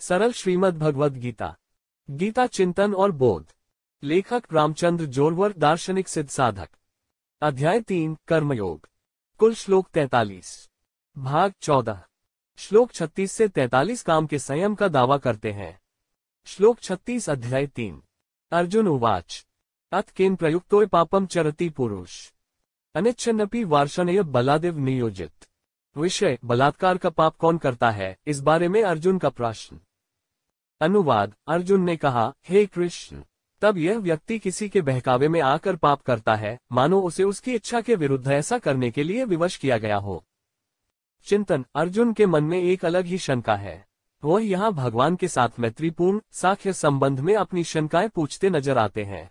सरल श्रीमद् भगवद गीता। गीता चिंतन और बोध। लेखक रामचंद्र जोरवर, दार्शनिक सिद्ध साधक। अध्याय 3, कर्मयोग। कुल श्लोक 43। भाग 14। श्लोक 36 से 43 काम के संयम का दावा करते हैं। श्लोक 36 अध्याय 3। अर्जुन उवाच अथ केन प्रयुक्तो पापम चरति पुरुष अनिच्छन्नपि वार्षणेय बलादेव नियोजित। विषय, बलात्कार का पाप कौन करता है, इस बारे में अर्जुन का प्रश्न। अनुवाद। अर्जुन ने कहा, हे कृष्ण, तब यह व्यक्ति किसी के बहकावे में आकर पाप करता है, मानो उसे उसकी इच्छा के विरुद्ध ऐसा करने के लिए विवश किया गया हो। चिंतन। अर्जुन के मन में एक अलग ही शंका है। वह यहाँ भगवान के साथ मैत्रीपूर्ण साख्य संबंध में अपनी शंकाएं पूछते नजर आते हैं।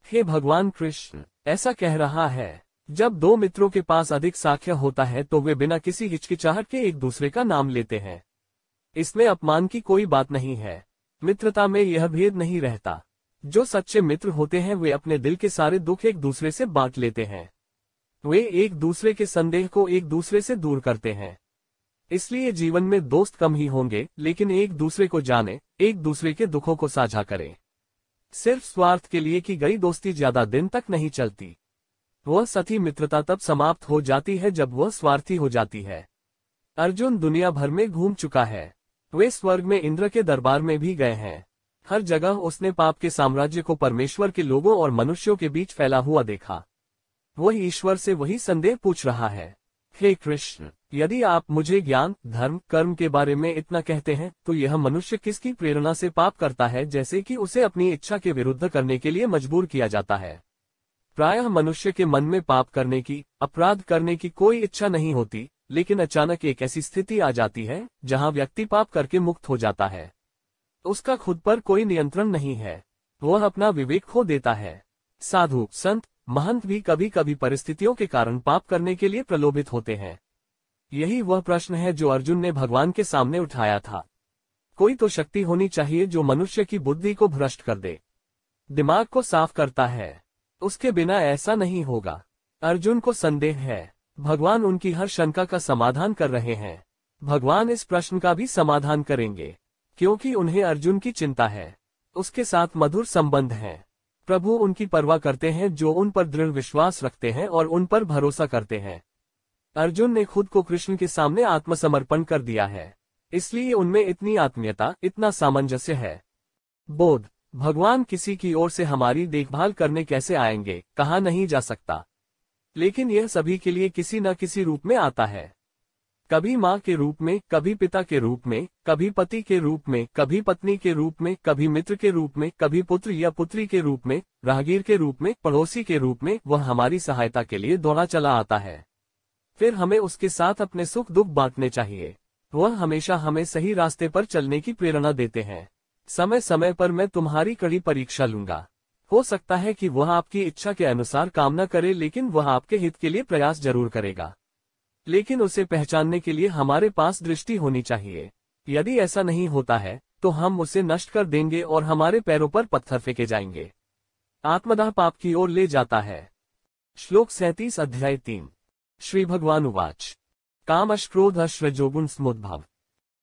हे भगवान कृष्ण, ऐसा कह रहा है, जब दो मित्रों के पास अधिक साख्य होता है तो वे बिना किसी हिचकिचाहट के एक दूसरे का नाम लेते हैं। इसमें अपमान की कोई बात नहीं है। मित्रता में यह भेद नहीं रहता। जो सच्चे मित्र होते हैं वे अपने दिल के सारे दुख एक दूसरे से बांट लेते हैं। वे एक दूसरे के संदेह को एक दूसरे से दूर करते हैं। इसलिए जीवन में दोस्त कम ही होंगे, लेकिन एक दूसरे को जाने, एक दूसरे के दुखों को साझा करें। सिर्फ स्वार्थ के लिए की गई दोस्ती ज्यादा दिन तक नहीं चलती। वह सच्ची मित्रता तब समाप्त हो जाती है जब वह स्वार्थी हो जाती है। अर्जुन दुनिया भर में घूम चुका है। वे स्वर्ग में इंद्र के दरबार में भी गए हैं। हर जगह उसने पाप के साम्राज्य को परमेश्वर के लोगों और मनुष्यों के बीच फैला हुआ देखा। वह ईश्वर से वही संदेह पूछ रहा है। हे कृष्ण, यदि आप मुझे ज्ञान, धर्म, कर्म के बारे में इतना कहते हैं, तो यह मनुष्य किसकी प्रेरणा से पाप करता है, जैसे कि उसे अपनी इच्छा के विरुद्ध करने के लिए मजबूर किया जाता है। प्रायः मनुष्य के मन में पाप करने की, अपराध करने की कोई इच्छा नहीं होती, लेकिन अचानक एक ऐसी स्थिति आ जाती है जहां व्यक्ति पाप करके मुक्त हो जाता है। उसका खुद पर कोई नियंत्रण नहीं है। वह अपना विवेक खो देता है। साधु, संत, महंत भी कभी कभी परिस्थितियों के कारण पाप करने के लिए प्रलोभित होते हैं। यही वह प्रश्न है जो अर्जुन ने भगवान के सामने उठाया था। कोई तो शक्ति होनी चाहिए जो मनुष्य की बुद्धि को भ्रष्ट कर दे, दिमाग को साफ करता है। उसके बिना ऐसा नहीं होगा। अर्जुन को संदेह है। भगवान उनकी हर शंका का समाधान कर रहे हैं। भगवान इस प्रश्न का भी समाधान करेंगे, क्योंकि उन्हें अर्जुन की चिंता है। उसके साथ मधुर संबंध है। प्रभु उनकी परवाह करते हैं जो उन पर दृढ़ विश्वास रखते हैं और उन पर भरोसा करते हैं। अर्जुन ने खुद को कृष्ण के सामने आत्मसमर्पण कर दिया है, इसलिए उनमें इतनी आत्मीयता, इतना सामंजस्य है। बोध। भगवान किसी की ओर से हमारी देखभाल करने कैसे आएंगे, कहा नहीं जा सकता, लेकिन यह सभी के लिए किसी न किसी रूप में आता है। कभी माँ के रूप में, कभी पिता के रूप में, कभी पति के रूप में, कभी पत्नी के रूप में, कभी मित्र के रूप में, कभी पुत्र या पुत्री के रूप में, राहगीर के रूप में, पड़ोसी के रूप में। वह हमारी सहायता के लिए दौड़ा चला आता है। फिर हमें उसके साथ अपने सुख दुख बांटने चाहिए। वह हमेशा हमें सही रास्ते पर चलने की प्रेरणा देते हैं। समय समय पर मैं तुम्हारी कड़ी परीक्षा लूंगा। हो सकता है कि वह आपकी इच्छा के अनुसार काम न करे, लेकिन वह आपके हित के लिए प्रयास जरूर करेगा। लेकिन उसे पहचानने के लिए हमारे पास दृष्टि होनी चाहिए। यदि ऐसा नहीं होता है तो हम उसे नष्ट कर देंगे और हमारे पैरों पर पत्थर फेंके जाएंगे। आत्मदाह पाप की ओर ले जाता है। श्लोक 37 अध्याय 3। श्री भगवान उवाच कामश क्रोधश रजोगुण समुद्भव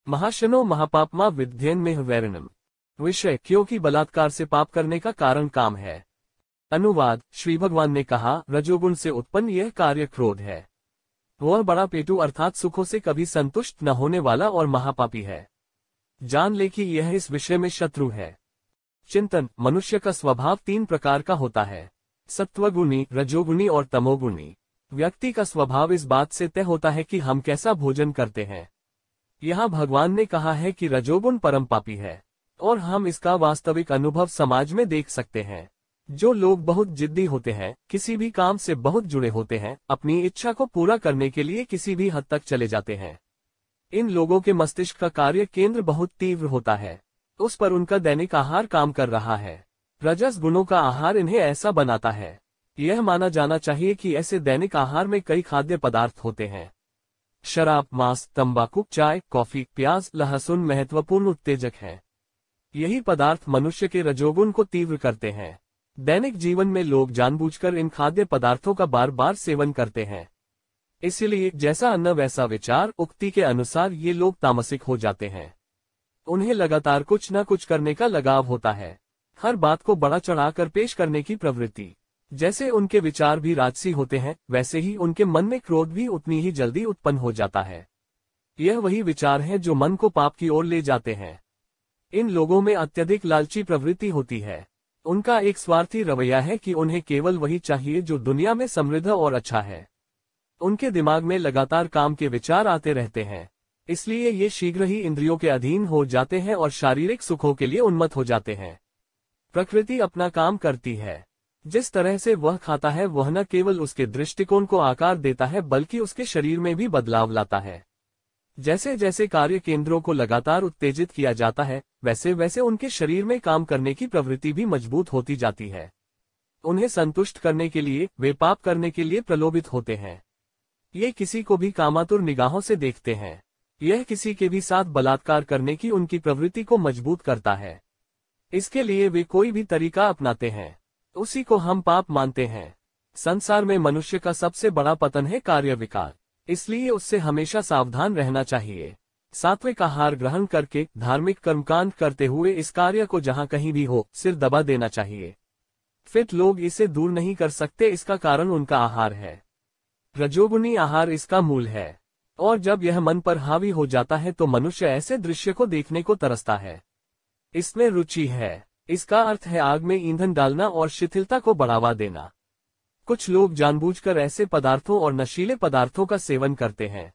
महाशनो महापापमा विद्येन में वैरणम। विषय, क्योंकि बलात्कार से पाप करने का कारण काम है। अनुवाद। श्री भगवान ने कहा, रजोगुण से उत्पन्न यह कार्य क्रोध है। वह बड़ा पेटू अर्थात सुखों से कभी संतुष्ट न होने वाला और महापापी है। जान ले कि यह इस विषय में शत्रु है। चिंतन। मनुष्य का स्वभाव 3 प्रकार का होता है, सत्वगुणी, रजोगुणी और तमोगुणी। व्यक्ति का स्वभाव इस बात से तय होता है कि हम कैसा भोजन करते हैं। यहाँ भगवान ने कहा है कि रजोगुण परम पापी है, और हम इसका वास्तविक अनुभव समाज में देख सकते हैं। जो लोग बहुत जिद्दी होते हैं, किसी भी काम से बहुत जुड़े होते हैं, अपनी इच्छा को पूरा करने के लिए किसी भी हद तक चले जाते हैं। इन लोगों के मस्तिष्क का कार्य केंद्र बहुत तीव्र होता है। उस पर उनका दैनिक आहार काम कर रहा है। रजस गुणों का आहार इन्हें ऐसा बनाता है। यह माना जाना चाहिए कि ऐसे दैनिक आहार में कई खाद्य पदार्थ होते हैं। शराब, मांस, तंबाकू, चाय, कॉफी, प्याज, लहसुन महत्वपूर्ण उत्तेजक हैं। यही पदार्थ मनुष्य के रजोगुण को तीव्र करते हैं। दैनिक जीवन में लोग जानबूझकर इन खाद्य पदार्थों का बार बार सेवन करते हैं। इसलिए जैसा अन्न वैसा विचार उक्ति के अनुसार ये लोग तामसिक हो जाते हैं। उन्हें लगातार कुछ न कुछ करने का लगाव होता है। हर बात को बड़ा चढ़ाकर पेश करने की प्रवृत्ति। जैसे उनके विचार भी राजसी होते हैं, वैसे ही उनके मन में क्रोध भी उतनी ही जल्दी उत्पन्न हो जाता है। यह वही विचार है जो मन को पाप की ओर ले जाते हैं। इन लोगों में अत्यधिक लालची प्रवृत्ति होती है। उनका एक स्वार्थी रवैया है कि उन्हें केवल वही चाहिए जो दुनिया में समृद्ध और अच्छा है। उनके दिमाग में लगातार काम के विचार आते रहते हैं, इसलिए ये शीघ्र ही इंद्रियों के अधीन हो जाते हैं और शारीरिक सुखों के लिए उन्मत्त हो जाते हैं। प्रकृति अपना काम करती है। जिस तरह से वह खाता है वह न केवल उसके दृष्टिकोण को आकार देता है बल्कि उसके शरीर में भी बदलाव लाता है। जैसे जैसे कार्य केंद्रों को लगातार उत्तेजित किया जाता है, वैसे वैसे उनके शरीर में काम करने की प्रवृत्ति भी मजबूत होती जाती है। उन्हें संतुष्ट करने के लिए वे पाप करने के लिए प्रलोभित होते हैं। ये किसी को भी कामातुर निगाहों से देखते हैं। यह किसी के भी साथ बलात्कार करने की उनकी प्रवृत्ति को मजबूत करता है। इसके लिए वे कोई भी तरीका अपनाते हैं, उसी को हम पाप मानते हैं। संसार में मनुष्य का सबसे बड़ा पतन है कार्य विकार, इसलिए उससे हमेशा सावधान रहना चाहिए। सात्विक आहार ग्रहण करके धार्मिक कर्मकांड करते हुए इस कार्य को जहां कहीं भी हो सिर दबा देना चाहिए। फिट लोग इसे दूर नहीं कर सकते, इसका कारण उनका आहार है। रजोगुनी आहार इसका मूल है, और जब यह मन पर हावी हो जाता है तो मनुष्य ऐसे दृश्य को देखने को तरसता है। इसमें रुचि है। इसका अर्थ है आग में ईंधन डालना और शिथिलता को बढ़ावा देना। कुछ लोग जानबूझकर ऐसे पदार्थों और नशीले पदार्थों का सेवन करते हैं,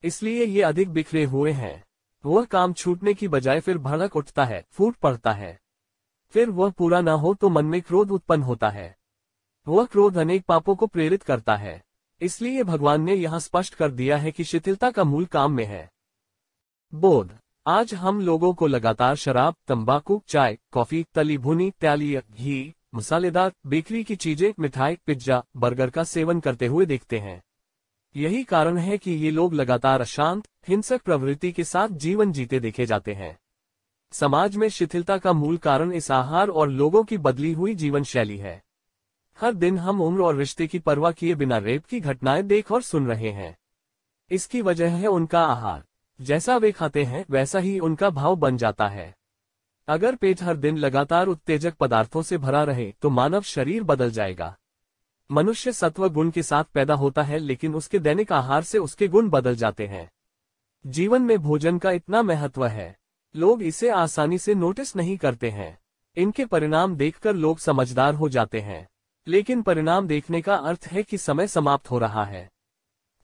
इसलिए ये अधिक बिखरे हुए हैं। वह काम छूटने की बजाय फिर भड़क उठता है, फूट पड़ता है। फिर वह पूरा न हो तो मन में क्रोध उत्पन्न होता है। वह क्रोध अनेक पापों को प्रेरित करता है। इसलिए भगवान ने यहाँ स्पष्ट कर दिया है कि शिथिलता का मूल काम में है बोध। आज हम लोगों को लगातार शराब, तंबाकू, चाय, कॉफी, तली भुनी, तैलीय, घी, मसालेदार, बेकरी की चीजें, मिठाई, पिज्जा, बर्गर का सेवन करते हुए देखते हैं। यही कारण है कि ये लोग लगातार अशांत, हिंसक प्रवृत्ति के साथ जीवन जीते देखे जाते हैं। समाज में शिथिलता का मूल कारण इस आहार और लोगों की बदली हुई जीवन शैली है। हर दिन हम उम्र और रिश्ते की परवाह किए बिना रेप की घटनाएं देख और सुन रहे हैं। इसकी वजह है उनका आहार। जैसा वे खाते हैं वैसा ही उनका भाव बन जाता है। अगर पेट हर दिन लगातार उत्तेजक पदार्थों से भरा रहे तो मानव शरीर बदल जाएगा। मनुष्य सत्व गुण के साथ पैदा होता है, लेकिन उसके दैनिक आहार से उसके गुण बदल जाते हैं। जीवन में भोजन का इतना महत्व है, लोग इसे आसानी से नोटिस नहीं करते हैं। इनके परिणाम देखकर लोग समझदार हो जाते हैं, लेकिन परिणाम देखने का अर्थ है कि समय समाप्त हो रहा है।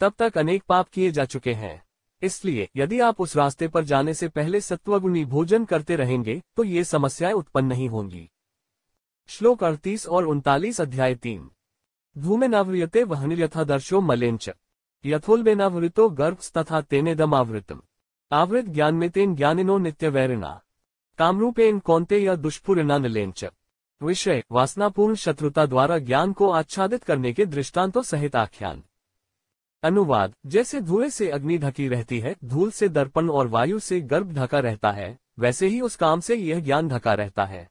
तब तक अनेक पाप किए जा चुके हैं। इसलिए यदि आप उस रास्ते पर जाने से पहले सत्वगुणी भोजन करते रहेंगे तो ये समस्याएं उत्पन्न नहीं होंगी। श्लोक 38 और 39 अध्याय 3। धूमेनाव्रियते वह्निर्यथादर्शो मलेंच यथोल्बेनावृतो गर्भस्तथा तेनेदमावृतम् आवृत ज्ञानमेतेन ज्ञानिनो नित्यवैरिणा कामरूपेण कौन्तेय दुष्पुरिणा निलेंच। विषय वासनापूर्ण शत्रुता द्वारा ज्ञान को आच्छादित करने के दृष्टांतों सहित आख्यान। अनुवाद। जैसे धुएं से अग्नि ढकी रहती है, धूल से दर्पण और वायु से गर्भ ढका रहता है, वैसे ही उस काम से यह ज्ञान ढका रहता है।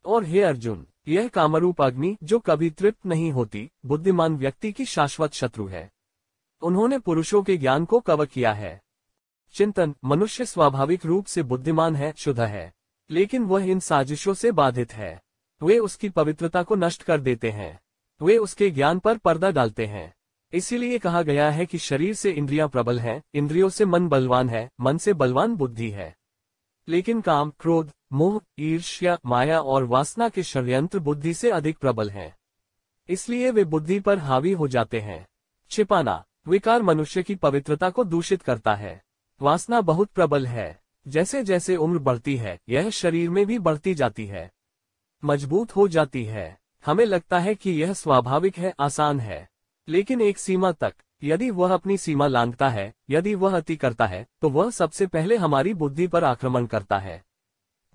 और हे अर्जुन, यह कामरूप अग्नि जो कभी तृप्त नहीं होती, बुद्धिमान व्यक्ति की शाश्वत शत्रु है। उन्होंने पुरुषों के ज्ञान को कवर किया है। चिंतन। मनुष्य स्वाभाविक रूप से बुद्धिमान है, शुद्ध है, लेकिन वह इन साजिशों से बाधित है। वे उसकी पवित्रता को नष्ट कर देते हैं। वे उसके ज्ञान पर पर्दा डालते हैं। इसीलिए कहा गया है कि शरीर से इंद्रियां प्रबल हैं, इंद्रियों से मन बलवान है, मन से बलवान बुद्धि है। लेकिन काम, क्रोध, मोह, ईर्ष्या, माया और वासना के षड्यंत्र बुद्धि से अधिक प्रबल हैं। इसलिए वे बुद्धि पर हावी हो जाते हैं। छिपाना। विकार मनुष्य की पवित्रता को दूषित करता है। वासना बहुत प्रबल है। जैसे जैसे उम्र बढ़ती है यह शरीर में भी बढ़ती जाती है, मजबूत हो जाती है। हमें लगता है कि यह स्वाभाविक है, आसान है, लेकिन एक सीमा तक। यदि वह अपनी सीमा लांघता है, यदि वह अति करता है, तो वह सबसे पहले हमारी बुद्धि पर आक्रमण करता है।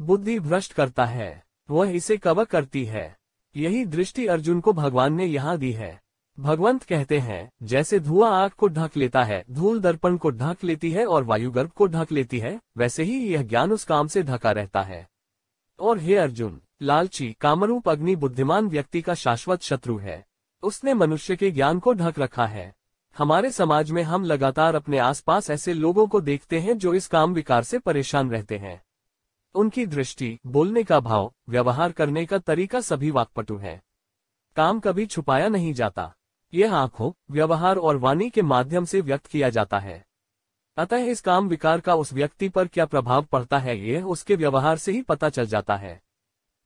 बुद्धि भ्रष्ट करता है, वह इसे कवर करती है। यही दृष्टि अर्जुन को भगवान ने यहाँ दी है। भगवंत कहते हैं, जैसे धुआं आग को ढक लेता है, धूल दर्पण को ढक लेती है और वायु गर्भ को ढक लेती है, वैसे ही यह ज्ञान उस काम से ढका रहता है। और हे अर्जुन, लालची कामरूप अग्नि बुद्धिमान व्यक्ति का शाश्वत शत्रु है। उसने मनुष्य के ज्ञान को ढक रखा है। हमारे समाज में हम लगातार अपने आसपास ऐसे लोगों को देखते हैं जो इस काम विकार से परेशान रहते हैं। उनकी दृष्टि, बोलने का भाव, व्यवहार करने का तरीका सभी वाक्पटु है। काम कभी छुपाया नहीं जाता। यह आंखों, व्यवहार और वाणी के माध्यम से व्यक्त किया जाता है। अतः इस काम विकार का उस व्यक्ति पर क्या प्रभाव पड़ता है यह उसके व्यवहार से ही पता चल जाता है।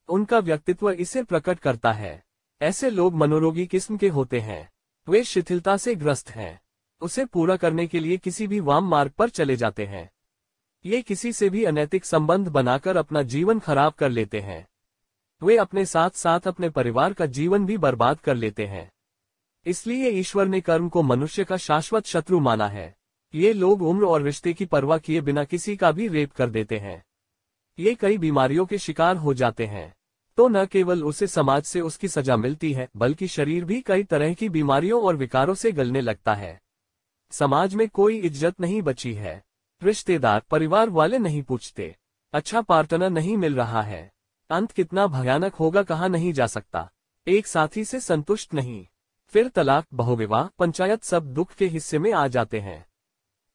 उनका व्यक्तित्व इसे प्रकट करता है। ऐसे लोग मनोरोगी किस्म के होते हैं। वे शिथिलता से ग्रस्त हैं। उसे पूरा करने के लिए किसी भी वाम मार्ग पर चले जाते हैं। ये किसी से भी अनैतिक संबंध बनाकर अपना जीवन खराब कर लेते हैं। वे अपने साथ साथ अपने परिवार का जीवन भी बर्बाद कर लेते हैं। इसलिए ईश्वर ने कर्म को मनुष्य का शाश्वत शत्रु माना है। ये लोग उम्र और रिश्ते की परवाह किए बिना किसी का भी रेप कर देते हैं। ये कई बीमारियों के शिकार हो जाते हैं, तो न केवल उसे समाज से उसकी सजा मिलती है, बल्कि शरीर भी कई तरह की बीमारियों और विकारों से गलने लगता है। समाज में कोई इज्जत नहीं बची है। रिश्तेदार, परिवार वाले नहीं पूछते। अच्छा पार्टनर नहीं मिल रहा है। अंत कितना भयानक होगा कहा नहीं जा सकता। एक साथी से संतुष्ट नहीं, फिर तलाक, बहुविवाह, पंचायत सब दुख के हिस्से में आ जाते हैं।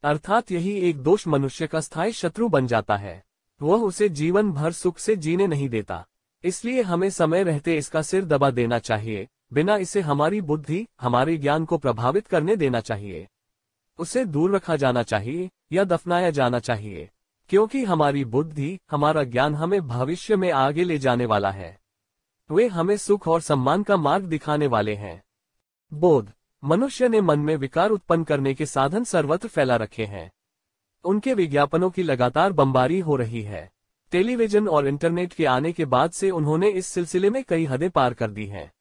अर्थात यही एक दोष मनुष्य का स्थायी शत्रु बन जाता है। वह उसे जीवन भर सुख से जीने नहीं देता। इसलिए हमें समय रहते इसका सिर दबा देना चाहिए, बिना इसे हमारी बुद्धि, हमारे ज्ञान को प्रभावित करने देना चाहिए। उसे दूर रखा जाना चाहिए या दफनाया जाना चाहिए, क्योंकि हमारी बुद्धि, हमारा ज्ञान हमें भविष्य में आगे ले जाने वाला है। वे हमें सुख और सम्मान का मार्ग दिखाने वाले हैं। बोध, मनुष्य ने मन में विकार उत्पन्न करने के साधन सर्वत्र फैला रखे हैं। उनके विज्ञापनों की लगातार बमबारी हो रही है। टेलीविजन और इंटरनेट के आने के बाद से उन्होंने इस सिलसिले में कई हदें पार कर दी हैं।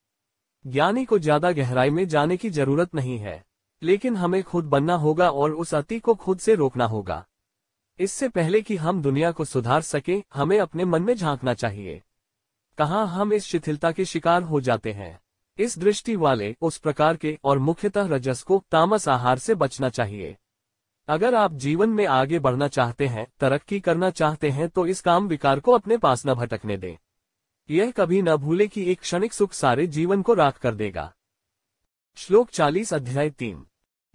ज्ञानी को ज्यादा गहराई में जाने की जरूरत नहीं है, लेकिन हमें खुद बनना होगा और उस अति को खुद से रोकना होगा। इससे पहले कि हम दुनिया को सुधार सके, हमें अपने मन में झांकना चाहिए। कहाँ हम इस शिथिलता के शिकार हो जाते हैं। इस दृष्टि वाले, उस प्रकार के और मुख्यतः रजस को, तामस आहार से बचना चाहिए। अगर आप जीवन में आगे बढ़ना चाहते हैं, तरक्की करना चाहते हैं, तो इस काम विकार को अपने पास न भटकने दें। यह कभी न भूले कि एक क्षणिक सुख सारे जीवन को राख कर देगा। श्लोक 40 अध्याय 3।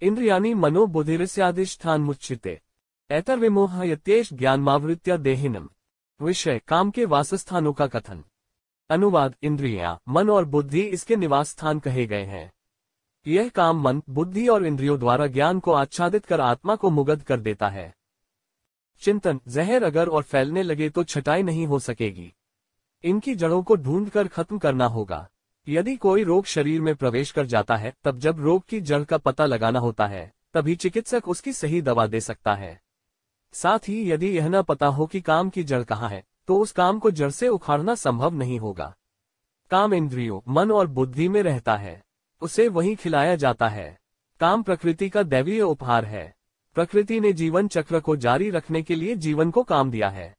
इंद्रियाणि मनो बुद्धिरस्याधिष्ठान मुच्यते एतर्विमोहयत्येष ज्ञानमावृत्य देहिनम्। विषय, काम के वासस्थानों का कथन। अनुवाद, इंद्रियां, मन और बुद्धि इसके निवास स्थान कहे गए हैं। यह काम मन, बुद्धि और इंद्रियों द्वारा ज्ञान को आच्छादित कर आत्मा को मुग्ध कर देता है। चिंतन, जहर अगर और फैलने लगे तो छटाई नहीं हो सकेगी। इनकी जड़ों को ढूंढकर खत्म करना होगा। यदि कोई रोग शरीर में प्रवेश कर जाता है, तब जब रोग की जड़ का पता लगाना होता है, तभी चिकित्सक उसकी सही दवा दे सकता है। साथ ही यदि यह न पता हो कि काम की जड़ कहाँ है, तो उस काम को जड़ से उखाड़ना संभव नहीं होगा। काम इंद्रियों, मन और बुद्धि में रहता है, उसे वहीं खिलाया जाता है। काम प्रकृति का दैवीय उपहार है। प्रकृति ने जीवन चक्र को जारी रखने के लिए जीवन को काम दिया है।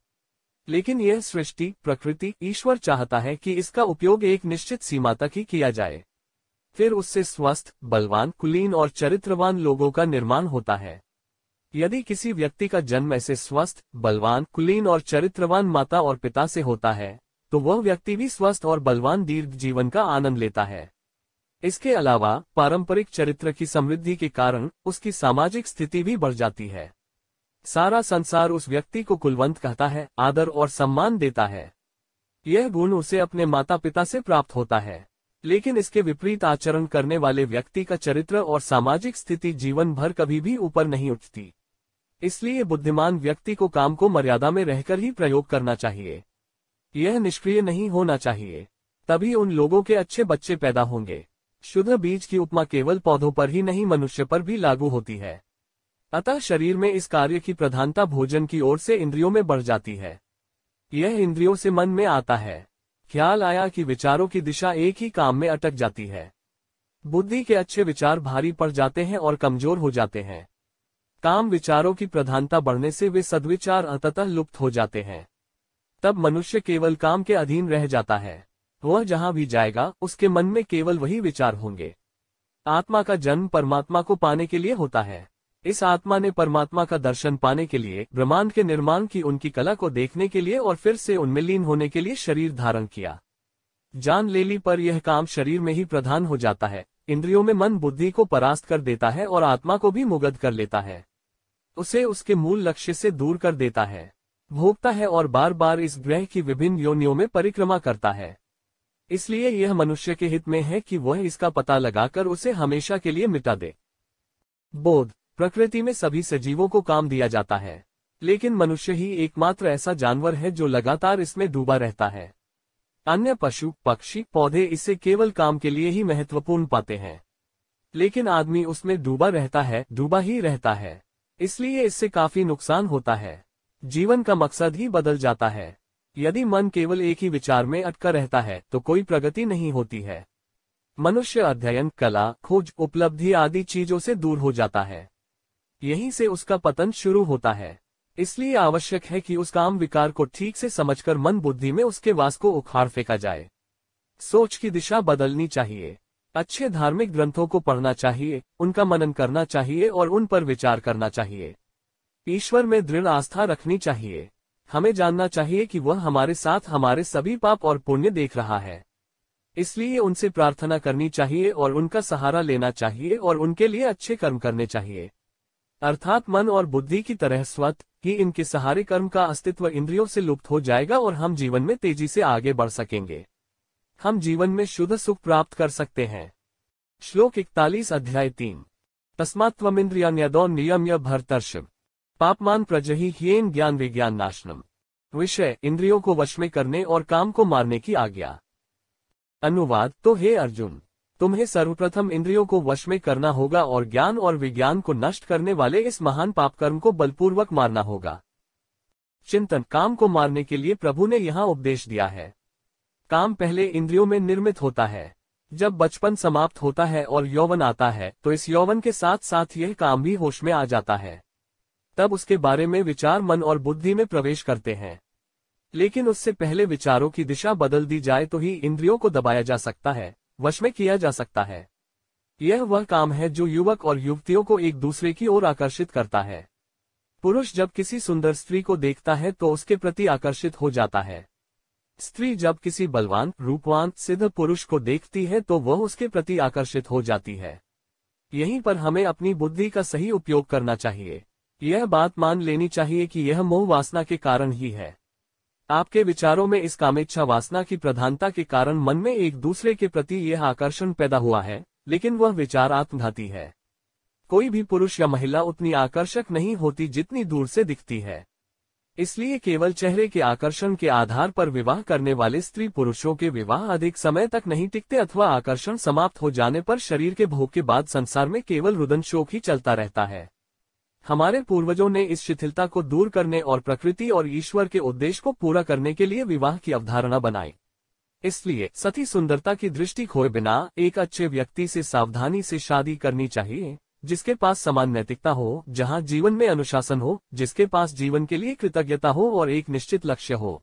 लेकिन यह सृष्टि, प्रकृति, ईश्वर चाहता है कि इसका उपयोग एक निश्चित सीमा तक ही किया जाए। फिर उससे स्वस्थ, बलवान, कुलीन और चरित्रवान लोगों का निर्माण होता है। यदि किसी व्यक्ति का जन्म ऐसे स्वस्थ, बलवान, कुलीन और चरित्रवान माता और पिता से होता है, तो वह व्यक्ति भी स्वस्थ और बलवान दीर्घ जीवन का आनंद लेता है। इसके अलावा पारंपरिक चरित्र की समृद्धि के कारण उसकी सामाजिक स्थिति भी बढ़ जाती है। सारा संसार उस व्यक्ति को कुलवंत कहता है, आदर और सम्मान देता है। यह गुण उसे अपने माता पिता से प्राप्त होता है। लेकिन इसके विपरीत आचरण करने वाले व्यक्ति का चरित्र और सामाजिक स्थिति जीवन भर कभी भी ऊपर नहीं उठती। इसलिए बुद्धिमान व्यक्ति को काम को मर्यादा में रहकर ही प्रयोग करना चाहिए। यह निष्क्रिय नहीं होना चाहिए, तभी उन लोगों के अच्छे बच्चे पैदा होंगे। शुद्ध बीज की उपमा केवल पौधों पर ही नहीं, मनुष्य पर भी लागू होती है। अतः शरीर में इस कार्य की प्रधानता भोजन की ओर से इंद्रियों में बढ़ जाती है। यह इंद्रियों से मन में आता है। ख्याल आया कि विचारों की दिशा एक ही काम में अटक जाती है। बुद्धि के अच्छे विचार भारी पड़ जाते हैं और कमजोर हो जाते हैं। काम विचारों की प्रधानता बढ़ने से वे सद्विचार अंततः लुप्त हो जाते हैं। तब मनुष्य केवल काम के अधीन रह जाता है। वह जहां भी जाएगा, उसके मन में केवल वही विचार होंगे। आत्मा का जन्म परमात्मा को पाने के लिए होता है। इस आत्मा ने परमात्मा का दर्शन पाने के लिए, ब्रह्मांड के निर्माण की उनकी कला को देखने के लिए और फिर से उनमें लीन होने के लिए शरीर धारण किया। जान ले ली पर यह काम शरीर में ही प्रधान हो जाता है। इंद्रियों में मन बुद्धि को परास्त कर देता है और आत्मा को भी मुग्ध कर लेता है। उसे उसके मूल लक्ष्य से दूर कर देता है, भोगता है और बार बार इस ग्रह की विभिन्न योनियों में परिक्रमा करता है। इसलिए यह मनुष्य के हित में है कि वह इसका पता लगाकर उसे हमेशा के लिए मिटा दे। बोध। प्रकृति में सभी सजीवों को काम दिया जाता है, लेकिन मनुष्य ही एकमात्र ऐसा जानवर है जो लगातार इसमें डूबा रहता है। अन्य पशु, पक्षी, पौधे इसे केवल काम के लिए ही महत्वपूर्ण पाते हैं, लेकिन आदमी उसमें डूबा ही रहता है। इसलिए इससे काफी नुकसान होता है। जीवन का मकसद ही बदल जाता है। यदि मन केवल एक ही विचार में अटका रहता है तो कोई प्रगति नहीं होती है। मनुष्य अध्ययन, कला, खोज, उपलब्धि आदि चीजों से दूर हो जाता है। यहीं से उसका पतन शुरू होता है। इसलिए आवश्यक है कि उस काम विकार को ठीक से समझकर मन बुद्धि में उसके वास को उखाड़ फेंका जाए। सोच की दिशा बदलनी चाहिए। अच्छे धार्मिक ग्रंथों को पढ़ना चाहिए, उनका मनन करना चाहिए और उन पर विचार करना चाहिए। ईश्वर में दृढ़ आस्था रखनी चाहिए। हमें जानना चाहिए कि वह हमारे साथ हमारे सभी पाप और पुण्य देख रहा है। इसलिए उनसे प्रार्थना करनी चाहिए और उनका सहारा लेना चाहिए और उनके लिए अच्छे कर्म करने चाहिए। अर्थात मन और बुद्धि की तरह स्वतः ही इनके सहारे कर्म का अस्तित्व इंद्रियों से लुप्त हो जाएगा और हम जीवन में तेजी से आगे बढ़ सकेंगे। हम जीवन में शुद्ध सुख प्राप्त कर सकते हैं। श्लोक 41 अध्याय 3। तस्मात्त्वमिन्द्रियाण्यदो नियम्य भर्तर्षभ पापमान प्रजहि ह्येन ज्ञान विज्ञान नाशनम। विषय, इंद्रियों को वश में करने और काम को मारने की आज्ञा। अनुवाद। तो हे अर्जुन, तुम्हें सर्वप्रथम इंद्रियों को वश में करना होगा और ज्ञान और विज्ञान को नष्ट करने वाले इस महान पाप कर्म को बलपूर्वक मारना होगा। चिंतन। काम को मारने के लिए प्रभु ने यहाँ उपदेश दिया है। काम पहले इंद्रियों में निर्मित होता है। जब बचपन समाप्त होता है और यौवन आता है तो इस यौवन के साथ साथ यह काम भी होश में आ जाता है। तब उसके बारे में विचार मन और बुद्धि में प्रवेश करते हैं। लेकिन उससे पहले विचारों की दिशा बदल दी जाए तो ही इंद्रियों को दबाया जा सकता है, वश में किया जा सकता है। यह वह काम है जो युवक और युवतियों को एक दूसरे की ओर आकर्षित करता है। पुरुष जब किसी सुंदर स्त्री को देखता है तो उसके प्रति आकर्षित हो जाता है। स्त्री जब किसी बलवान, रूपवान, सिद्ध पुरुष को देखती है तो वह उसके प्रति आकर्षित हो जाती है। यहीं पर हमें अपनी बुद्धि का सही उपयोग करना चाहिए। यह बात मान लेनी चाहिए कि यह मोह वासना के कारण ही है। आपके विचारों में इस कामेच्छा वासना की प्रधानता के कारण मन में एक दूसरे के प्रति यह आकर्षण पैदा हुआ है, लेकिन वह विचार आत्मघाती है। कोई भी पुरुष या महिला उतनी आकर्षक नहीं होती जितनी दूर से दिखती है। इसलिए केवल चेहरे के आकर्षण के आधार पर विवाह करने वाले स्त्री पुरुषों के विवाह अधिक समय तक नहीं टिकते अथवा आकर्षण समाप्त हो जाने पर शरीर के भोग के बाद संसार में केवल रुदन शोक ही चलता रहता है। हमारे पूर्वजों ने इस शिथिलता को दूर करने और प्रकृति और ईश्वर के उद्देश्य को पूरा करने के लिए विवाह की अवधारणा बनाई। इसलिए सती सुंदरता की दृष्टि खोए बिना एक अच्छे व्यक्ति से सावधानी से शादी करनी चाहिए, जिसके पास समान नैतिकता हो, जहां जीवन में अनुशासन हो, जिसके पास जीवन के लिए कृतज्ञता हो और एक निश्चित लक्ष्य हो।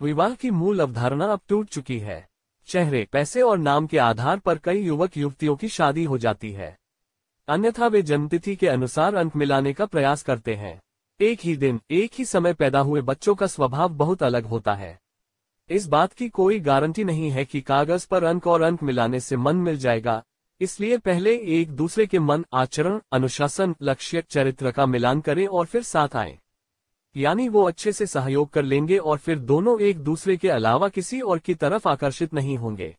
विवाह की मूल अवधारणा अब टूट चुकी है। चेहरे, पैसे और नाम के आधार पर कई युवक युवतियों की शादी हो जाती है, अन्यथा वे जन्मतिथि के अनुसार अंक मिलाने का प्रयास करते हैं। एक ही दिन, एक ही समय पैदा हुए बच्चों का स्वभाव बहुत अलग होता है। इस बात की कोई गारंटी नहीं है कि कागज पर अंक और अंक मिलाने से मन मिल जाएगा। इसलिए पहले एक दूसरे के मन, आचरण, अनुशासन, लक्ष्य, चरित्र का मिलान करें और फिर साथ आएं। यानी वो अच्छे से सहयोग कर लेंगे और फिर दोनों एक दूसरे के अलावा किसी और की तरफ आकर्षित नहीं होंगे।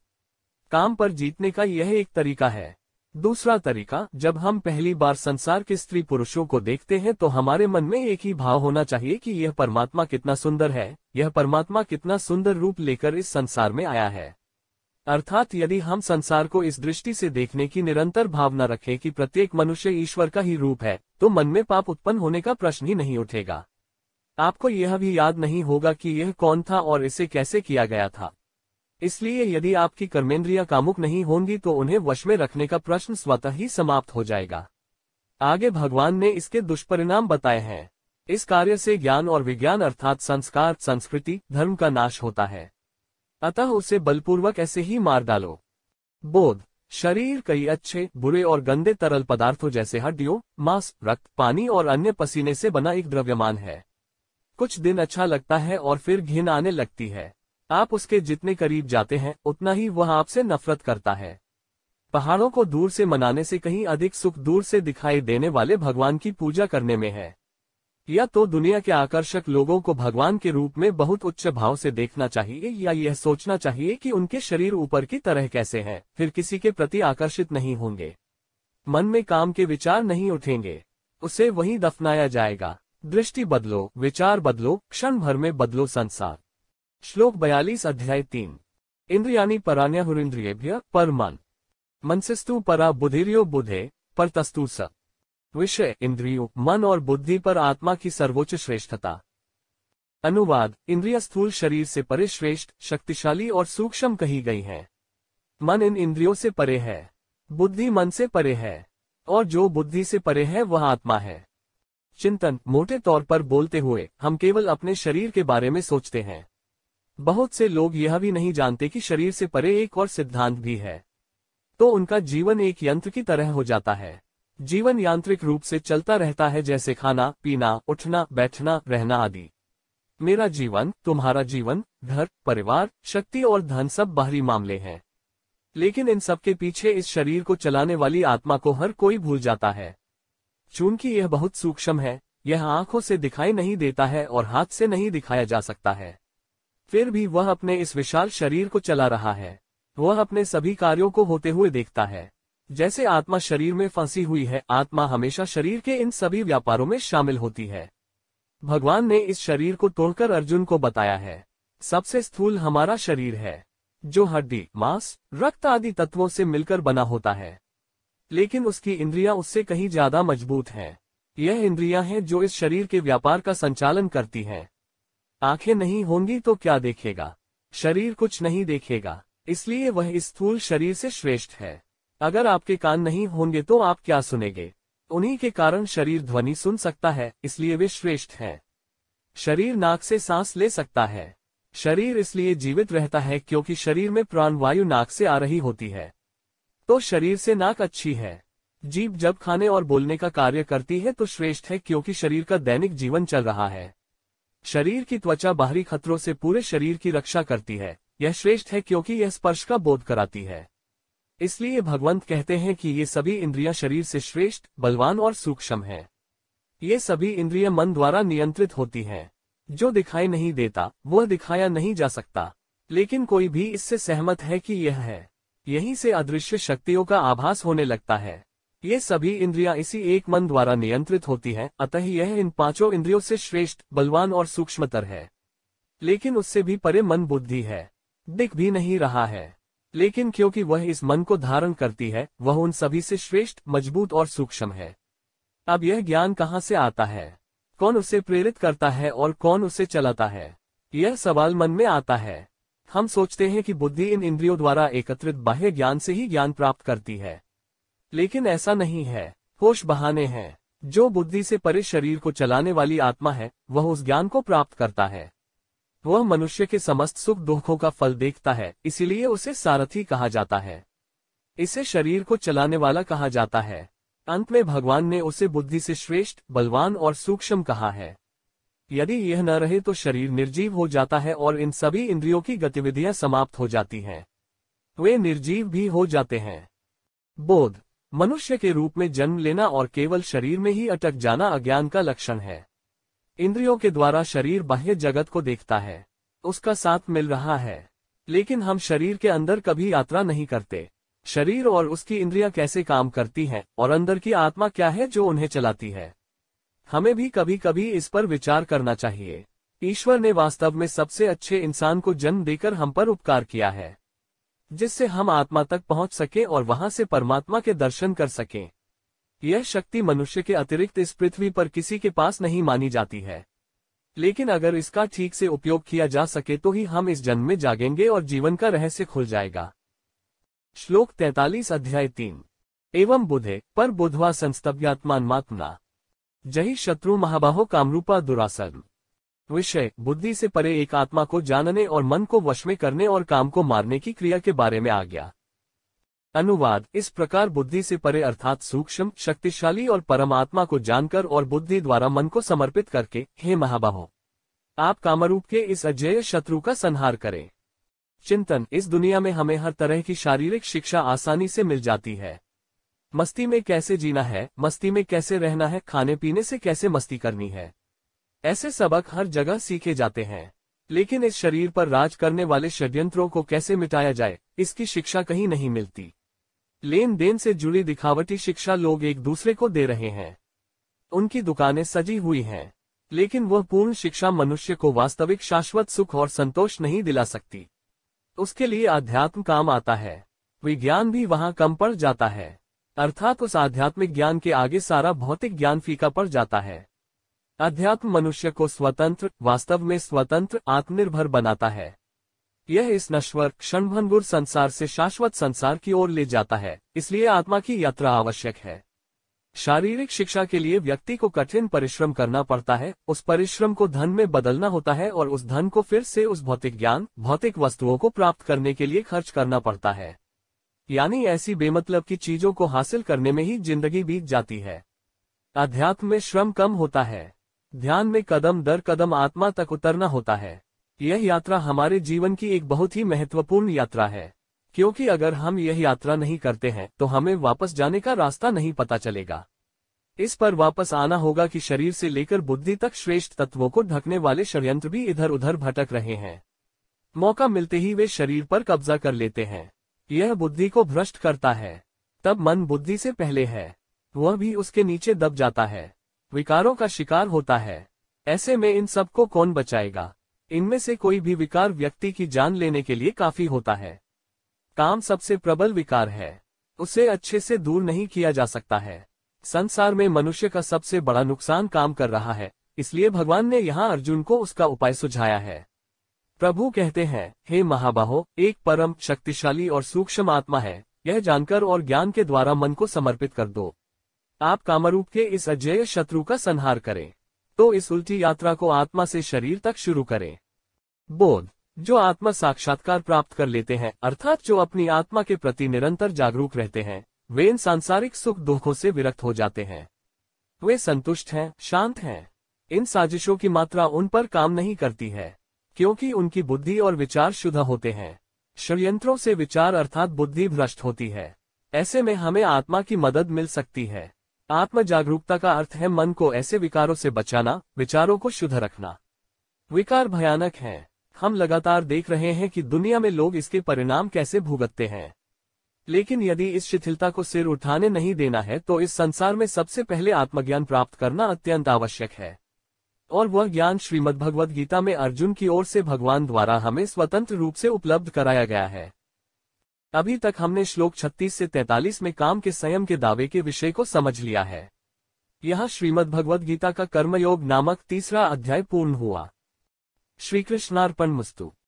काम पर जीतने का यह एक तरीका है। दूसरा तरीका, जब हम पहली बार संसार के स्त्री पुरुषों को देखते हैं तो हमारे मन में एक ही भाव होना चाहिए कि यह परमात्मा कितना सुंदर है, यह परमात्मा कितना सुंदर रूप लेकर इस संसार में आया है। अर्थात यदि हम संसार को इस दृष्टि से देखने की निरंतर भावना रखें कि प्रत्येक मनुष्य ईश्वर का ही रूप है, तो मन में पाप उत्पन्न होने का प्रश्न ही नहीं उठेगा। आपको यह भी याद नहीं होगा कि यह कौन था और इसे कैसे किया गया था। इसलिए यदि आपकी कर्मेंद्रियां कामुक नहीं होंगी तो उन्हें वश में रखने का प्रश्न स्वतः ही समाप्त हो जाएगा। आगे भगवान ने इसके दुष्परिणाम बताए हैं। इस कार्य से ज्ञान और विज्ञान अर्थात संस्कार, संस्कृति, धर्म का नाश होता है। अतः उसे बलपूर्वक ऐसे ही मार डालो। बोध। शरीर कई अच्छे, बुरे और गंदे तरल पदार्थों जैसे हड्डियों, मांस, रक्त, पानी और अन्य पसीने से बना एक द्रव्यमान है। कुछ दिन अच्छा लगता है और फिर घिन आने लगती है। आप उसके जितने करीब जाते हैं उतना ही वह आपसे नफरत करता है। पहाड़ों को दूर से मनाने से कहीं अधिक सुख दूर से दिखाई देने वाले भगवान की पूजा करने में है। या तो दुनिया के आकर्षक लोगों को भगवान के रूप में बहुत उच्च भाव से देखना चाहिए, या यह सोचना चाहिए कि उनके शरीर ऊपर की तरह कैसे हैं, फिर किसी के प्रति आकर्षित नहीं होंगे। मन में काम के विचार नहीं उठेंगे, उसे वहीं दफनाया जाएगा। दृष्टि बदलो, विचार बदलो, क्षण भर में बदलो संसार। श्लोक 42 अध्याय 3। इंद्रियाणि पराण्यहुरिन्द्रियेभ्यः पर मन। मनसिस्तु परा बुद्धिर्यो बुद्धे पर तस्तु स। विषय, इंद्रियों, मन और बुद्धि पर आत्मा की सर्वोच्च श्रेष्ठता। अनुवाद, इंद्रिय स्थूल शरीर से परे श्रेष्ठ, शक्तिशाली और सूक्ष्म कही गई है। मन इन इंद्रियों से परे है, बुद्धि मन से परे है, और जो बुद्धि से परे है वह आत्मा है। चिंतन, मोटे तौर पर बोलते हुए हम केवल अपने शरीर के बारे में सोचते हैं। बहुत से लोग यह भी नहीं जानते कि शरीर से परे एक और सिद्धांत भी है। तो उनका जीवन एक यंत्र की तरह हो जाता है। जीवन यांत्रिक रूप से चलता रहता है, जैसे खाना, पीना, उठना, बैठना, रहना आदि। मेरा जीवन, तुम्हारा जीवन, घर, परिवार, शक्ति और धन सब बाहरी मामले हैं। लेकिन इन सब के पीछे इस शरीर को चलाने वाली आत्मा को हर कोई भूल जाता है। चूंकि यह बहुत सूक्ष्म है, यह आंखों से दिखाई नहीं देता है और हाथ से नहीं दिखाया जा सकता है, फिर भी वह अपने इस विशाल शरीर को चला रहा है। वह अपने सभी कार्यों को होते हुए देखता है। जैसे आत्मा शरीर में फंसी हुई है, आत्मा हमेशा शरीर के इन सभी व्यापारों में शामिल होती है। भगवान ने इस शरीर को तोड़कर अर्जुन को बताया है। सबसे स्थूल हमारा शरीर है, जो हड्डी, मांस, रक्त आदि तत्वों से मिलकर बना होता है। लेकिन उसकी इंद्रियां उससे कहीं ज्यादा मजबूत हैं। यह इंद्रियां हैं जो इस शरीर के व्यापार का संचालन करती हैं। आंखें नहीं होंगी तो क्या देखेगा? शरीर कुछ नहीं देखेगा, इसलिए वह इस स्थूल शरीर से श्रेष्ठ है। अगर आपके कान नहीं होंगे तो आप क्या सुनेंगे? उन्हीं के कारण शरीर ध्वनि सुन सकता है, इसलिए वे श्रेष्ठ हैं। शरीर नाक से सांस ले सकता है। शरीर इसलिए जीवित रहता है क्योंकि शरीर में प्राणवायु नाक से आ रही होती है। तो शरीर से नाक अच्छी है। जीभ जब खाने और बोलने का कार्य करती है तो श्रेष्ठ है, क्योंकि शरीर का दैनिक जीवन चल रहा है। शरीर की त्वचा बाहरी खतरों से पूरे शरीर की रक्षा करती है। यह श्रेष्ठ है क्योंकि यह स्पर्श का बोध कराती है। इसलिए भगवंत कहते हैं कि ये सभी इंद्रियां शरीर से श्रेष्ठ, बलवान और सूक्ष्म हैं। ये सभी इंद्रियां मन द्वारा नियंत्रित होती हैं। जो दिखाई नहीं देता वह दिखाया नहीं जा सकता, लेकिन कोई भी इससे सहमत है कि यह है। यहीं से अदृश्य शक्तियों का आभास होने लगता है। ये सभी इंद्रियां इसी एक मन द्वारा नियंत्रित होती हैं, अतः यह इन पांचों इंद्रियों से श्रेष्ठ, बलवान और सूक्ष्मतर है। लेकिन उससे भी परे मन बुद्धि है। दिख भी नहीं रहा है, लेकिन क्योंकि वह इस मन को धारण करती है, वह उन सभी से श्रेष्ठ, मजबूत और सूक्ष्म है। अब यह ज्ञान कहाँ से आता है? कौन उसे प्रेरित करता है और कौन उसे चलाता है? यह सवाल मन में आता है। हम सोचते हैं कि बुद्धि इन इंद्रियों द्वारा एकत्रित बाह्य ज्ञान से ही ज्ञान प्राप्त करती है, लेकिन ऐसा नहीं है। होश बहाने हैं। जो बुद्धि से परे शरीर को चलाने वाली आत्मा है, वह उस ज्ञान को प्राप्त करता है। वह मनुष्य के समस्त सुख दुखों का फल देखता है, इसीलिए उसे सारथी कहा जाता है। इसे शरीर को चलाने वाला कहा जाता है। अंत में भगवान ने उसे बुद्धि से श्रेष्ठ, बलवान और सूक्ष्म कहा है। यदि यह न रहे तो शरीर निर्जीव हो जाता है और इन सभी इंद्रियों की गतिविधियां समाप्त हो जाती हैं। वे निर्जीव भी हो जाते हैं। बोध, मनुष्य के रूप में जन्म लेना और केवल शरीर में ही अटक जाना अज्ञान का लक्षण है। इंद्रियों के द्वारा शरीर बाह्य जगत को देखता है, उसका साथ मिल रहा है, लेकिन हम शरीर के अंदर कभी यात्रा नहीं करते। शरीर और उसकी इंद्रियां कैसे काम करती हैं और अंदर की आत्मा क्या है जो उन्हें चलाती है, हमें भी कभी कभी इस पर विचार करना चाहिए। ईश्वर ने वास्तव में सबसे अच्छे इंसान को जन्म देकर हम पर उपकार किया है, जिससे हम आत्मा तक पहुंच सकें और वहां से परमात्मा के दर्शन कर सकें। यह शक्ति मनुष्य के अतिरिक्त इस पृथ्वी पर किसी के पास नहीं मानी जाती है, लेकिन अगर इसका ठीक से उपयोग किया जा सके तो ही हम इस जन्म में जागेंगे और जीवन का रहस्य खुल जाएगा। श्लोक 43 अध्याय 3। एवं बुधे पर बुधवा संस्तभ्यात्मात्मना जहि शत्रु महाबाहो कामरूपा दुरासन। विषय, बुद्धि से परे एक आत्मा को जानने और मन को वश में करने और काम को मारने की क्रिया के बारे में आ गया। अनुवाद, इस प्रकार बुद्धि से परे अर्थात सूक्ष्म, शक्तिशाली और परमात्मा को जानकर और बुद्धि द्वारा मन को समर्पित करके, हे महाबाहो, आप कामरूप के इस अजेय शत्रु का संहार करें। चिंतन। इस दुनिया में हमें हर तरह की शारीरिक शिक्षा आसानी से मिल जाती है। मस्ती में कैसे जीना है, मस्ती में कैसे रहना है, खाने पीने से कैसे मस्ती करनी है, ऐसे सबक हर जगह सीखे जाते हैं। लेकिन इस शरीर पर राज करने वाले षड्यंत्रों को कैसे मिटाया जाए, इसकी शिक्षा कहीं नहीं मिलती। लेन देन से जुड़ी दिखावटी शिक्षा लोग एक दूसरे को दे रहे हैं। उनकी दुकानें सजी हुई हैं, लेकिन वह पूर्ण शिक्षा मनुष्य को वास्तविक शाश्वत सुख और संतोष नहीं दिला सकती। उसके लिए आध्यात्म काम आता है, विज्ञान भी वहां कम पड़ जाता है। अर्थात उस आध्यात्मिक ज्ञान के आगे सारा भौतिक ज्ञान फीका पड़ जाता है। अध्यात्म मनुष्य को स्वतंत्र, वास्तव में स्वतंत्र, आत्मनिर्भर बनाता है। यह इस नश्वर क्षणभंगुर संसार से शाश्वत संसार की ओर ले जाता है। इसलिए आत्मा की यात्रा आवश्यक है। शारीरिक शिक्षा के लिए व्यक्ति को कठिन परिश्रम करना पड़ता है। उस परिश्रम को धन में बदलना होता है और उस धन को फिर से उस भौतिक ज्ञान, भौतिक वस्तुओं को प्राप्त करने के लिए खर्च करना पड़ता है। यानी ऐसी बेमतलब की चीजों को हासिल करने में ही जिंदगी बीत जाती है। अध्यात्म में श्रम कम होता है। ध्यान में कदम दर कदम आत्मा तक उतरना होता है। यह यात्रा हमारे जीवन की एक बहुत ही महत्वपूर्ण यात्रा है, क्योंकि अगर हम यह यात्रा नहीं करते हैं तो हमें वापस जाने का रास्ता नहीं पता चलेगा। इस पर वापस आना होगा कि शरीर से लेकर बुद्धि तक श्रेष्ठ तत्वों को ढकने वाले षड्यंत्र भी इधर उधर भटक रहे हैं। मौका मिलते ही वे शरीर पर कब्जा कर लेते हैं। यह बुद्धि को भ्रष्ट करता है। तब मन बुद्धि से पहले है, वह भी उसके नीचे दब जाता है, विकारों का शिकार होता है। ऐसे में इन सबको कौन बचाएगा? इनमें से कोई भी विकार व्यक्ति की जान लेने के लिए काफी होता है। काम सबसे प्रबल विकार है, उसे अच्छे से दूर नहीं किया जा सकता है। संसार में मनुष्य का सबसे बड़ा नुकसान काम कर रहा है, इसलिए भगवान ने यहाँ अर्जुन को उसका उपाय सुझाया है। प्रभु कहते हैं, हे महाबाहो, एक परम शक्तिशाली और सूक्ष्म आत्मा है, यह जानकर और ज्ञान के द्वारा मन को समर्पित कर दो। आप कामरूप के इस अजेय शत्रु का संहार करें। तो इस उल्टी यात्रा को आत्मा से शरीर तक शुरू करें। बोध। जो आत्मा साक्षात्कार प्राप्त कर लेते हैं, अर्थात जो अपनी आत्मा के प्रति निरंतर जागरूक रहते हैं, वे इन सांसारिक सुख दुखों से विरक्त हो जाते हैं। वे संतुष्ट हैं, शांत हैं। इन साजिशों की मात्रा उन पर काम नहीं करती है, क्योंकि उनकी बुद्धि और विचार शुद्ध होते हैं। षड्यंत्रों से विचार अर्थात बुद्धि भ्रष्ट होती है। ऐसे में हमें आत्मा की मदद मिल सकती है। आत्म जागरूकता का अर्थ है मन को ऐसे विकारों से बचाना, विचारों को शुद्ध रखना। विकार भयानक हैं। हम लगातार देख रहे हैं कि दुनिया में लोग इसके परिणाम कैसे भुगतते हैं। लेकिन यदि इस शिथिलता को सिर उठाने नहीं देना है तो इस संसार में सबसे पहले आत्मज्ञान प्राप्त करना अत्यंत आवश्यक है। और वह ज्ञान श्रीमद्भगवद गीता में अर्जुन की ओर से भगवान द्वारा हमें स्वतंत्र रूप से उपलब्ध कराया गया है। अभी तक हमने श्लोक 36 से 43 में काम के संयम के दावे के विषय को समझ लिया है। यहाँ श्रीमद्भगवद गीता का कर्मयोग नामक तीसरा अध्याय पूर्ण हुआ। श्री कृष्णार्पणमस्तु।